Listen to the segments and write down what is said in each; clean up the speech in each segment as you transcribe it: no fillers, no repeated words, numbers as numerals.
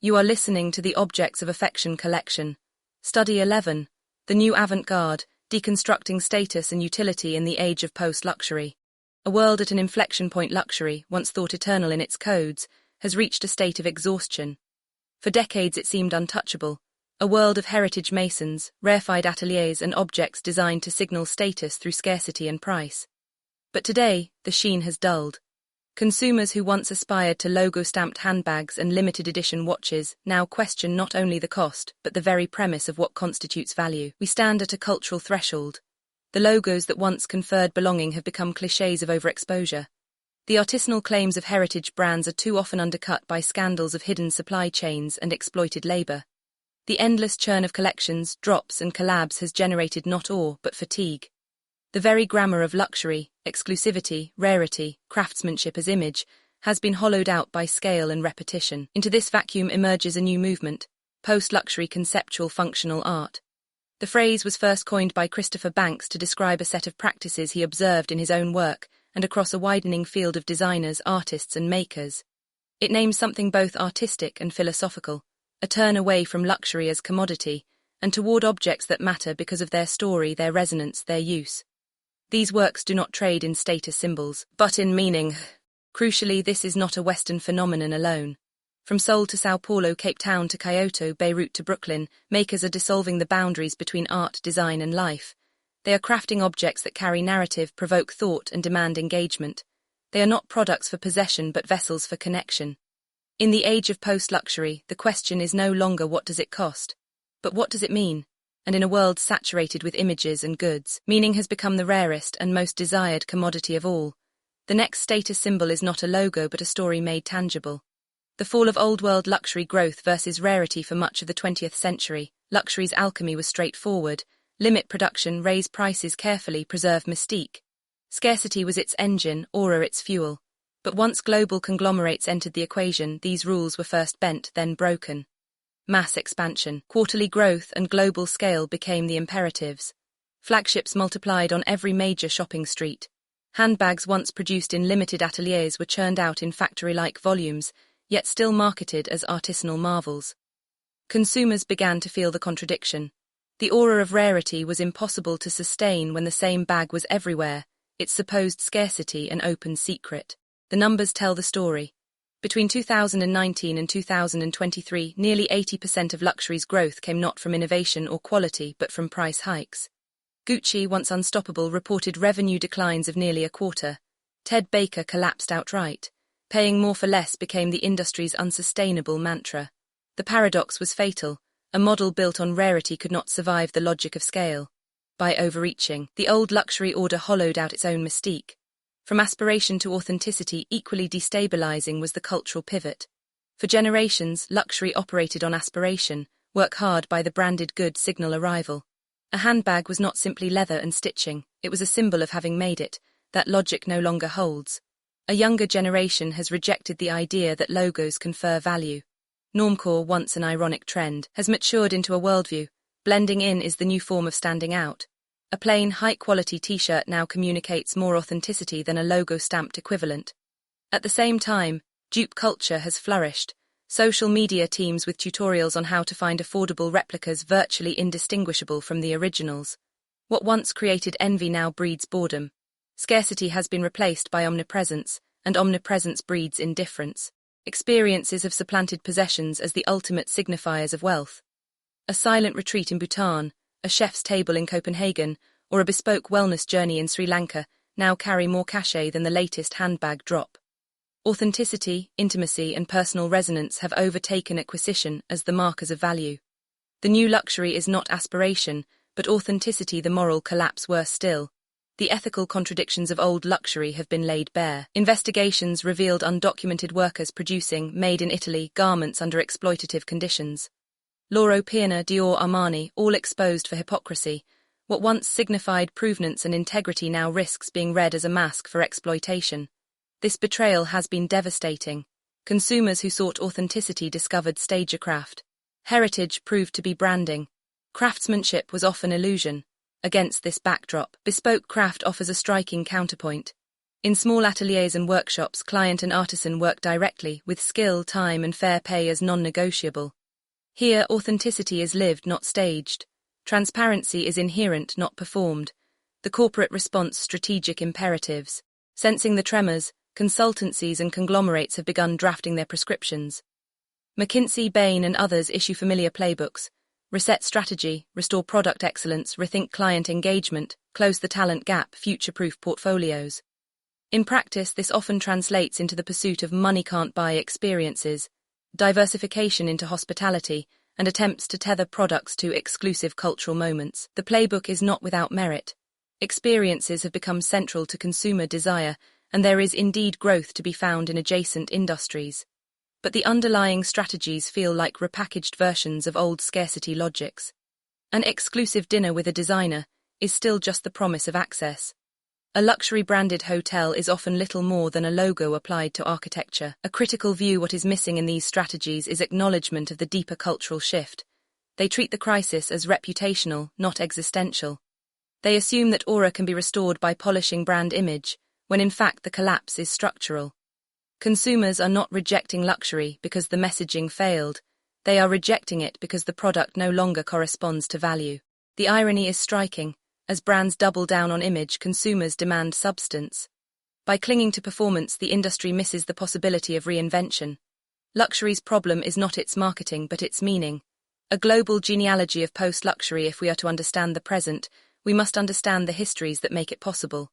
You are listening to the Objects of Affection collection. Study 11. The New Avant-Garde, Deconstructing Status and Utility in the Age of Post-Luxury. A world at an inflection point. Luxury, once thought eternal in its codes, has reached a state of exhaustion. For decades it seemed untouchable, a world of heritage masons, rarefied ateliers and objects designed to signal status through scarcity and price. But today, the sheen has dulled. Consumers who once aspired to logo-stamped handbags and limited-edition watches now question not only the cost but the very premise of what constitutes value. We stand at a cultural threshold. The logos that once conferred belonging have become clichés of overexposure. The artisanal claims of heritage brands are too often undercut by scandals of hidden supply chains and exploited labor. The endless churn of collections, drops and collabs has generated not awe but fatigue. The very grammar of luxury, exclusivity, rarity, craftsmanship as image, has been hollowed out by scale and repetition. Into this vacuum emerges a new movement, Post-Luxury Conceptual Functional Art. The phrase was first coined by Christopher Banks to describe a set of practices he observed in his own work and across a widening field of designers, artists and makers. It names something both artistic and philosophical, a turn away from luxury as commodity and toward objects that matter because of their story, their resonance, their use. These works do not trade in status symbols, but in meaning. Crucially, this is not a Western phenomenon alone. From Seoul to Sao Paulo, Cape Town to Kyoto, Beirut to Brooklyn, makers are dissolving the boundaries between art, design and life. They are crafting objects that carry narrative, provoke thought and demand engagement. They are not products for possession but vessels for connection. In the age of post-luxury, the question is no longer what does it cost, but what does it mean? And in a world saturated with images and goods, meaning has become the rarest and most desired commodity of all. The next status symbol is not a logo but a story made tangible. The fall of old-world luxury growth versus rarity. For much of the 20th century, luxury's alchemy was straightforward: limit production, raise prices carefully, preserve mystique. Scarcity was its engine, aura its fuel. But once global conglomerates entered the equation, these rules were first bent, then broken. Mass expansion, quarterly growth and global scale became the imperatives. Flagships multiplied on every major shopping street. Handbags once produced in limited ateliers were churned out in factory-like volumes, yet still marketed as artisanal marvels. Consumers began to feel the contradiction. The aura of rarity was impossible to sustain when the same bag was everywhere, its supposed scarcity an open secret. The numbers tell the story. Between 2019 and 2023, nearly 80% of luxury's growth came not from innovation or quality but from price hikes. Gucci, once unstoppable, reported revenue declines of nearly a quarter. Ted Baker collapsed outright. Paying more for less became the industry's unsustainable mantra. The paradox was fatal. A model built on rarity could not survive the logic of scale. By overreaching, the old luxury order hollowed out its own mystique. From aspiration to authenticity, equally destabilizing was the cultural pivot. For generations, luxury operated on aspiration, work hard by the branded good signal arrival. A handbag was not simply leather and stitching, it was a symbol of having made it. That logic no longer holds. A younger generation has rejected the idea that logos confer value. Normcore, once an ironic trend, has matured into a worldview. Blending in is the new form of standing out. A plain, high-quality t-shirt now communicates more authenticity than a logo-stamped equivalent. At the same time, dupe culture has flourished. Social media teams with tutorials on how to find affordable replicas virtually indistinguishable from the originals. What once created envy now breeds boredom. Scarcity has been replaced by omnipresence, and omnipresence breeds indifference. Experiences have supplanted possessions as the ultimate signifiers of wealth. A silent retreat in Bhutan, a chef's table in Copenhagen, or a bespoke wellness journey in Sri Lanka now carry more cachet than the latest handbag drop. Authenticity, intimacy, and personal resonance have overtaken acquisition as the markers of value. The new luxury is not aspiration, but authenticity. The moral collapse, worse still. The ethical contradictions of old luxury have been laid bare. Investigations revealed undocumented workers producing, made in Italy, garments under exploitative conditions. Loro Piana, Dior, Armani, all exposed for hypocrisy. What once signified provenance and integrity now risks being read as a mask for exploitation. This betrayal has been devastating. Consumers who sought authenticity discovered stagecraft. Heritage proved to be branding. Craftsmanship was often illusion. Against this backdrop, bespoke craft offers a striking counterpoint. In small ateliers and workshops, client and artisan work directly, with skill, time, and fair pay as non-negotiable. Here, authenticity is lived, not staged. Transparency is inherent, not performed. The corporate response, strategic imperatives. Sensing the tremors, consultancies and conglomerates have begun drafting their prescriptions. McKinsey, Bain, and others issue familiar playbooks. Reset strategy, restore product excellence, rethink client engagement, close the talent gap, future-proof portfolios. In practice, this often translates into the pursuit of money-can't-buy experiences, diversification into hospitality, and attempts to tether products to exclusive cultural moments. The playbook is not without merit. Experiences have become central to consumer desire, and there is indeed growth to be found in adjacent industries. But the underlying strategies feel like repackaged versions of old scarcity logics. An exclusive dinner with a designer is still just the promise of access. A luxury-branded hotel is often little more than a logo applied to architecture. A critical view what is missing in these strategies is acknowledgement of the deeper cultural shift. They treat the crisis as reputational, not existential. They assume that aura can be restored by polishing brand image, when in fact the collapse is structural. Consumers are not rejecting luxury because the messaging failed. They are rejecting it because the product no longer corresponds to value. The irony is striking. As brands double down on image, consumers demand substance. By clinging to performance, the industry misses the possibility of reinvention. Luxury's problem is not its marketing, but its meaning. A global genealogy of post-luxury. If we are to understand the present, we must understand the histories that make it possible.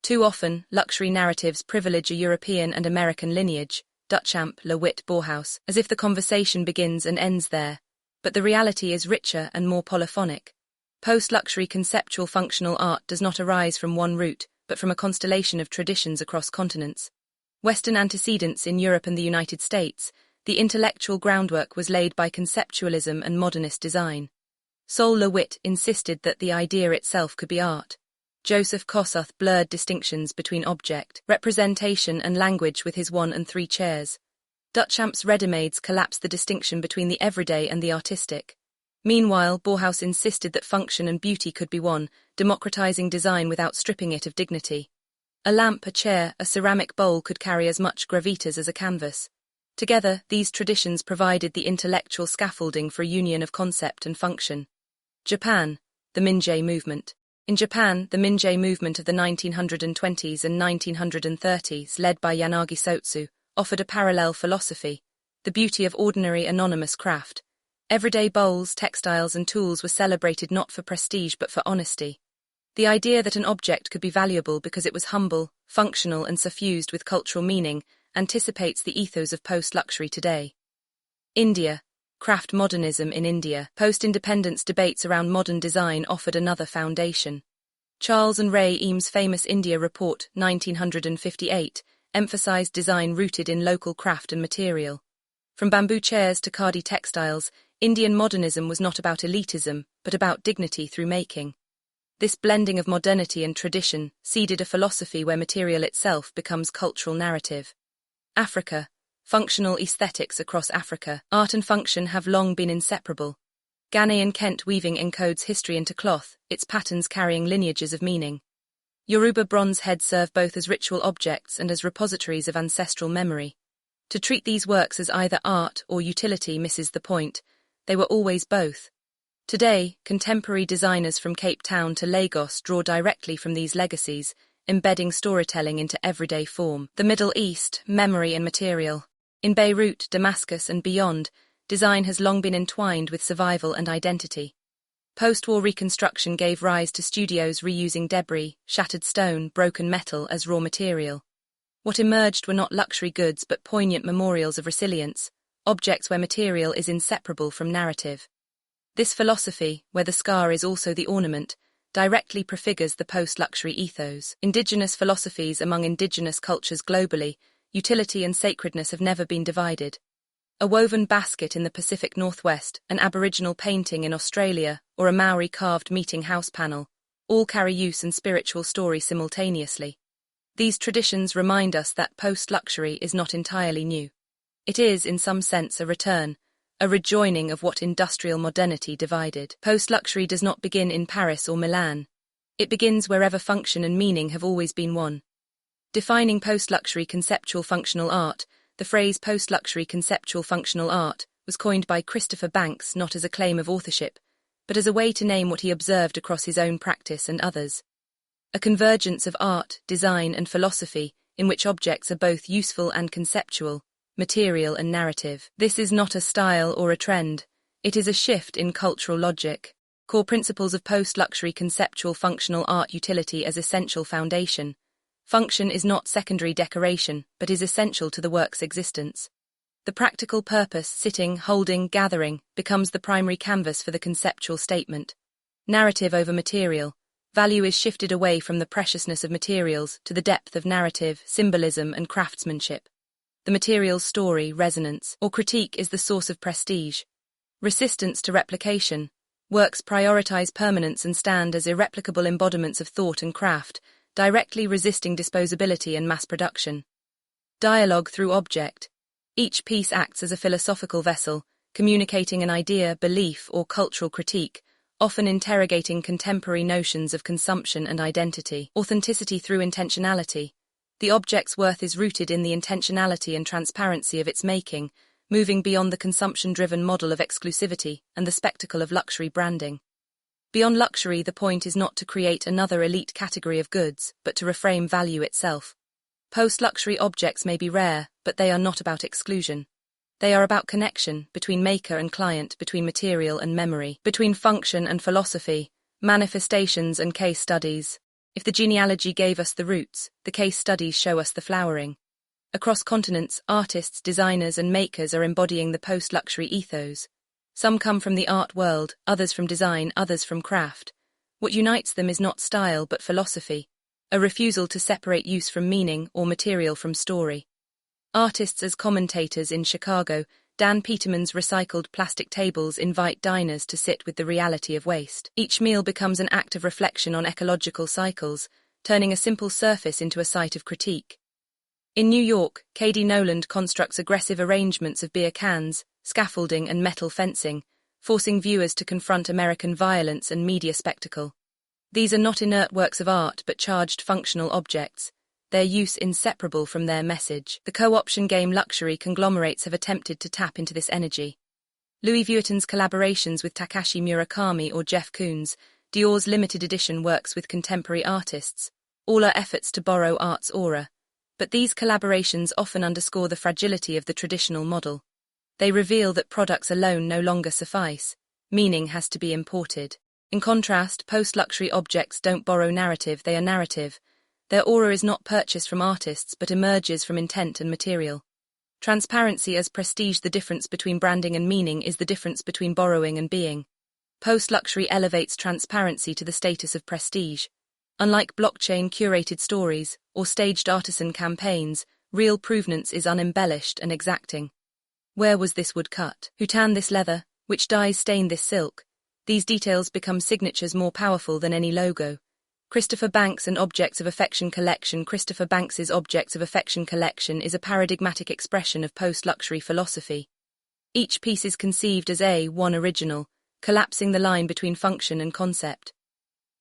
Too often, luxury narratives privilege a European and American lineage, Duchamp, Lewitt, Bauhaus, as if the conversation begins and ends there. But the reality is richer and more polyphonic. Post-luxury conceptual functional art does not arise from one root, but from a constellation of traditions across continents. Western antecedents in Europe and the United States, the intellectual groundwork was laid by conceptualism and modernist design. Sol LeWitt insisted that the idea itself could be art. Joseph Kossuth blurred distinctions between object, representation and language with his 1 and 3 chairs. Duchamp's ready-mades collapsed the distinction between the everyday and the artistic. Meanwhile, Bauhaus insisted that function and beauty could be one, democratizing design without stripping it of dignity. A lamp, a chair, a ceramic bowl could carry as much gravitas as a canvas. Together, these traditions provided the intellectual scaffolding for a union of concept and function. Japan, the Minjei movement. In Japan, the Minjei movement of the 1920s and 1930s, led by Yanagi Sotsu, offered a parallel philosophy, the beauty of ordinary anonymous craft. Everyday bowls, textiles and tools were celebrated not for prestige but for honesty. The idea that an object could be valuable because it was humble, functional and suffused with cultural meaning anticipates the ethos of post-luxury today. India. Craft modernism in India. Post-independence debates around modern design offered another foundation. Charles and Ray Eames' famous India report, 1958, emphasized design rooted in local craft and material. From bamboo chairs to khadi textiles, Indian modernism was not about elitism, but about dignity through making. This blending of modernity and tradition seeded a philosophy where material itself becomes cultural narrative. Africa. Functional aesthetics across Africa. Art and function have long been inseparable. Ghanaian Kent weaving encodes history into cloth, its patterns carrying lineages of meaning. Yoruba bronze heads serve both as ritual objects and as repositories of ancestral memory. To treat these works as either art or utility misses the point. They were always both. Today, contemporary designers from Cape Town to Lagos draw directly from these legacies, embedding storytelling into everyday form. The Middle East, memory and material. In Beirut, Damascus and beyond, design has long been entwined with survival and identity. Post-war reconstruction gave rise to studios reusing debris, shattered stone, broken metal as raw material. What emerged were not luxury goods but poignant memorials of resilience, objects where material is inseparable from narrative. This philosophy, where the scar is also the ornament, directly prefigures the post-luxury ethos. Indigenous philosophies among indigenous cultures globally, utility and sacredness have never been divided. A woven basket in the Pacific Northwest, an Aboriginal painting in Australia, or a Maori carved meeting house panel, all carry use and spiritual story simultaneously. These traditions remind us that post-luxury is not entirely new. It is, in some sense, a return, a rejoining of what industrial modernity divided. Post-luxury does not begin in Paris or Milan. It begins wherever function and meaning have always been one. Defining post-luxury conceptual functional art, the phrase post-luxury conceptual functional art was coined by Christopher Banks not as a claim of authorship, but as a way to name what he observed across his own practice and others. A convergence of art, design, and philosophy in which objects are both useful and conceptual, material and narrative. This is not a style or a trend, it is a shift in cultural logic. Core principles of post-luxury conceptual functional art: utility as essential foundation. Function is not secondary decoration, but is essential to the work's existence. The practical purpose, sitting, holding, gathering, becomes the primary canvas for the conceptual statement. Narrative over material. Value is shifted away from the preciousness of materials to the depth of narrative, symbolism, and craftsmanship. The material's story, resonance, or critique is the source of prestige. Resistance to replication. Works prioritize permanence and stand as irreplicable embodiments of thought and craft, directly resisting disposability and mass production. Dialogue through object. Each piece acts as a philosophical vessel, communicating an idea, belief, or cultural critique, often interrogating contemporary notions of consumption and identity. Authenticity through intentionality. The object's worth is rooted in the intentionality and transparency of its making, moving beyond the consumption-driven model of exclusivity and the spectacle of luxury branding. Beyond luxury, the point is not to create another elite category of goods, but to reframe value itself. Post-luxury objects may be rare, but they are not about exclusion. They are about connection, between maker and client, between material and memory, between function and philosophy, manifestations and case studies. If the genealogy gave us the roots, the case studies show us the flowering. Across continents, artists, designers, and makers are embodying the post-luxury ethos. Some come from the art world, others from design, others from craft. What unites them is not style but philosophy, a refusal to separate use from meaning or material from story. Artists as commentators in Chicago, Dan Peterman's recycled plastic tables invite diners to sit with the reality of waste. Each meal becomes an act of reflection on ecological cycles, turning a simple surface into a site of critique. In New York, K.D. Noland constructs aggressive arrangements of beer cans, scaffolding, and metal fencing, forcing viewers to confront American violence and media spectacle. These are not inert works of art but charged functional objects, their use inseparable from their message. The co-option game luxury conglomerates have attempted to tap into this energy. Louis Vuitton's collaborations with Takashi Murakami or Jeff Koons, Dior's limited edition works with contemporary artists, all are efforts to borrow art's aura. But these collaborations often underscore the fragility of the traditional model. They reveal that products alone no longer suffice. Meaning has to be imported. In contrast, post-luxury objects don't borrow narrative, they are narrative. Their aura is not purchased from artists but emerges from intent and material. Transparency as prestige. The difference between branding and meaning is the difference between borrowing and being. Post-luxury elevates transparency to the status of prestige. Unlike blockchain-curated stories or staged artisan campaigns, real provenance is unembellished and exacting. Where was this wood cut? Who tanned this leather? Which dyes stained this silk? These details become signatures more powerful than any logo. Christopher Banks and Objects of Affection collection. Christopher Banks's Objects of Affection collection is a paradigmatic expression of post-luxury philosophy. Each piece is conceived as one original, collapsing the line between function and concept.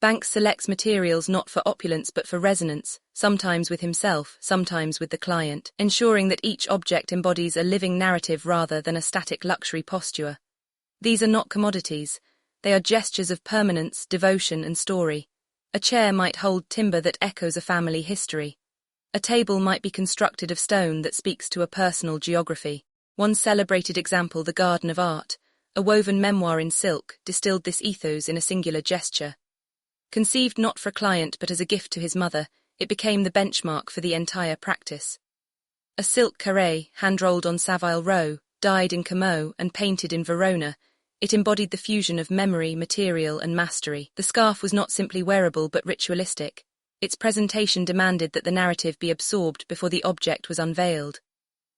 Banks selects materials not for opulence but for resonance, sometimes with himself, sometimes with the client, ensuring that each object embodies a living narrative rather than a static luxury posture. These are not commodities, they are gestures of permanence, devotion, and story. A chair might hold timber that echoes a family history. A table might be constructed of stone that speaks to a personal geography. One celebrated example, the Garden of Art, a woven memoir in silk, distilled this ethos in a singular gesture. Conceived not for a client but as a gift to his mother, it became the benchmark for the entire practice. A silk carré, hand-rolled on Savile Row, dyed in Como and painted in Verona, it embodied the fusion of memory, material, and mastery. The scarf was not simply wearable but ritualistic. Its presentation demanded that the narrative be absorbed before the object was unveiled.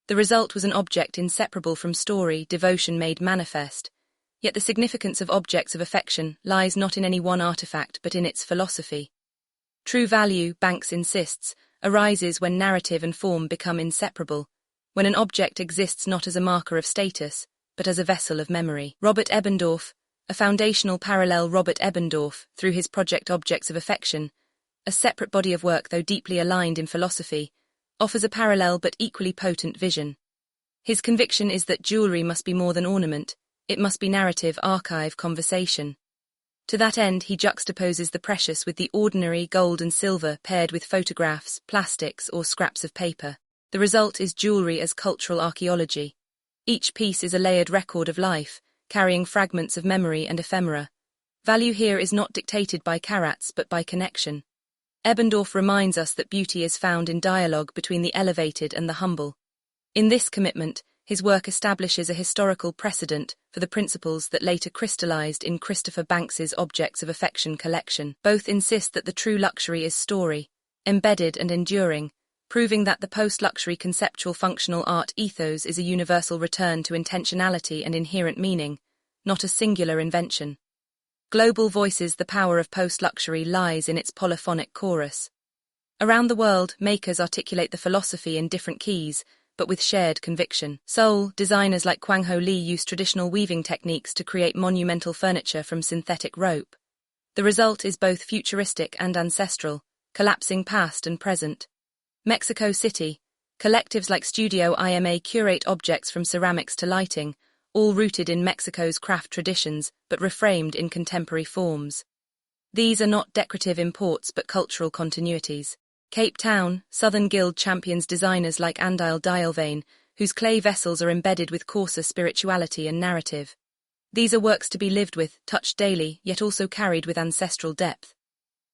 The result was an object inseparable from story, devotion made manifest. Yet the significance of Objects of Affection lies not in any one artifact but in its philosophy. True value, Banks insists, arises when narrative and form become inseparable, when an object exists not as a marker of status, but as a vessel of memory. Robert Ebbendorf, a foundational parallel. Robert Ebbendorf, through his project Objects of Affection, a separate body of work though deeply aligned in philosophy, offers a parallel but equally potent vision. His conviction is that jewelry must be more than ornament, it must be narrative, archive, conversation. To that end, he juxtaposes the precious with the ordinary, gold and silver paired with photographs, plastics, or scraps of paper. The result is jewelry as cultural archaeology. Each piece is a layered record of life, carrying fragments of memory and ephemera. Value here is not dictated by carats but by connection. Ebbendorf reminds us that beauty is found in dialogue between the elevated and the humble. In this commitment, his work establishes a historical precedent for the principles that later crystallized in Christopher Banks's Objects of Affection collection. Both insist that the true luxury is story, embedded and enduring, proving that the post-luxury conceptual functional art ethos is a universal return to intentionality and inherent meaning, not a singular invention. Global Voices. The power of post-luxury lies in its polyphonic chorus. Around the world, makers articulate the philosophy in different keys, but with shared conviction. Seoul, designers like Kwang Ho Lee use traditional weaving techniques to create monumental furniture from synthetic rope. The result is both futuristic and ancestral, collapsing past and present. Mexico City, collectives like Studio IMA curate objects from ceramics to lighting, all rooted in Mexico's craft traditions but reframed in contemporary forms. These are not decorative imports but cultural continuities. Cape Town, Southern Guild champions designers like Andile Dialvane, whose clay vessels are embedded with coarser spirituality and narrative. These are works to be lived with, touched daily, yet also carried with ancestral depth.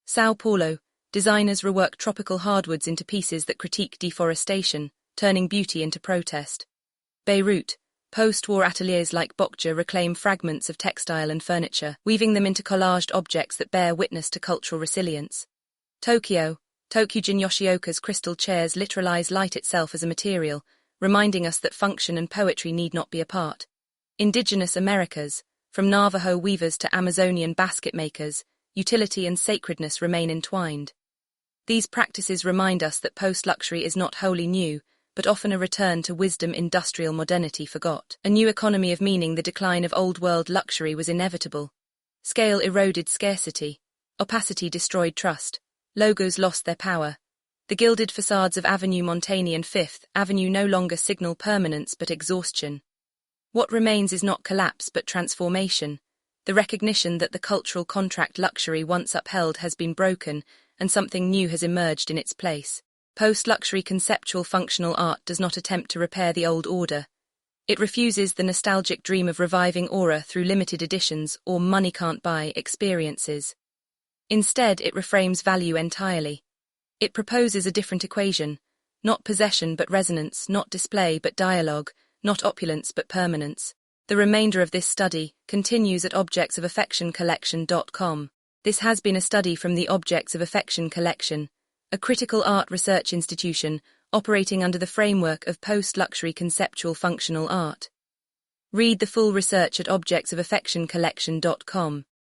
Sao Paulo, designers rework tropical hardwoods into pieces that critique deforestation, turning beauty into protest. Beirut, post-war ateliers like Bokja reclaim fragments of textile and furniture, weaving them into collaged objects that bear witness to cultural resilience. Tokyo Tokujin Yoshioka's crystal chairs literalize light itself as a material, reminding us that function and poetry need not be apart. Indigenous Americas, from Navajo weavers to Amazonian basket makers, utility and sacredness remain entwined. These practices remind us that post-luxury is not wholly new, but often a return to wisdom industrial modernity forgot. A new economy of meaning. The decline of old-world luxury was inevitable. Scale eroded scarcity. Opacity destroyed trust. Logos lost their power. The gilded façades of Avenue Montaigne and Fifth Avenue no longer signal permanence but exhaustion. What remains is not collapse but transformation, the recognition that the cultural contract luxury once upheld has been broken and something new has emerged in its place. Post-luxury conceptual functional art does not attempt to repair the old order. It refuses the nostalgic dream of reviving aura through limited editions or money-can't-buy experiences. Instead, it reframes value entirely. It proposes a different equation, not possession but resonance, not display but dialogue, not opulence but permanence. The remainder of this study continues at objectsofaffectioncollection.com. This has been a study from the Objects of Affection Collection, a critical art research institution operating under the framework of post-luxury conceptual functional art. Read the full research at objectsofaffectioncollection.com.